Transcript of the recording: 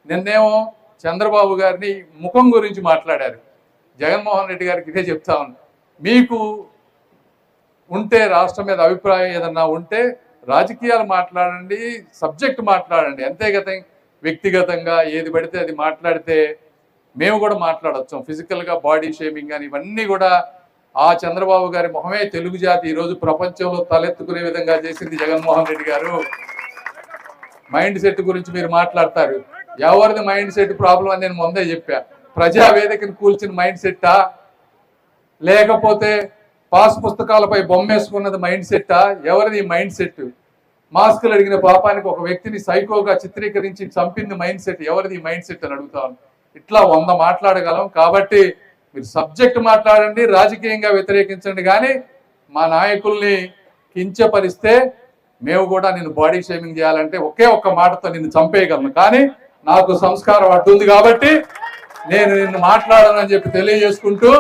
నిన్నేమో చంద్రబాబు గారిని ముఖం గురించి మాట్లాడారు. జగన్మోహన్ రెడ్డి గారికి ఇదే చెప్తా ఉన్నా, మీకు ఉంటే రాష్ట్రం మీద అభిప్రాయం ఏదన్నా ఉంటే రాజకీయాలు మాట్లాడండి, సబ్జెక్ట్ మాట్లాడండి, అంతేగతం వ్యక్తిగతంగా ఏది పడితే అది మాట్లాడితే మేము కూడా మాట్లాడొచ్చాం. ఫిజికల్గా బాడీ షేమింగ్ అని ఇవన్నీ కూడా ఆ చంద్రబాబు గారి మొహమే తెలుగు జాతి ఈరోజు ప్రపంచంలో తలెత్తుకునే విధంగా చేసింది జగన్మోహన్ రెడ్డి గారు. మైండ్ సెట్ గురించి మీరు మాట్లాడతారు, ఎవరిది మైండ్ సెట్ ప్రాబ్లం అని నేను ముందే చెప్పా. ప్రజావేదికను కూల్చిన మైండ్ సెట్టా, లేకపోతే పాస్ పుస్తకాలపై బొమ్మేసుకున్నది మైండ్ సెట్టా? ఎవరిది మైండ్ సెట్? మాస్కులు అడిగిన పాపానికి ఒక వ్యక్తిని సైకోగా చిత్రీకరించి చంపింది మైండ్ సెట్, ఎవరిది మైండ్ సెట్ అని అడుగుతాను. ఇట్లా 100 మాట్లాడగలం. కాబట్టి మీరు సబ్జెక్ట్ మాట్లాడండి, రాజకీయంగా వ్యతిరేకించండి, కానీ మా నాయకుల్ని కించపరిస్తే మేము కూడా నిన్ను బాడీ షేమింగ్ చేయాలంటే ఒకే ఒక్క మాటతో నిన్ను చంపేయగలను. కానీ నాకు సంస్కారం అడ్డుంది కాబట్టి నేను నిన్ను మాట్లాడనని చెప్పి తెలియజేసుకుంటూ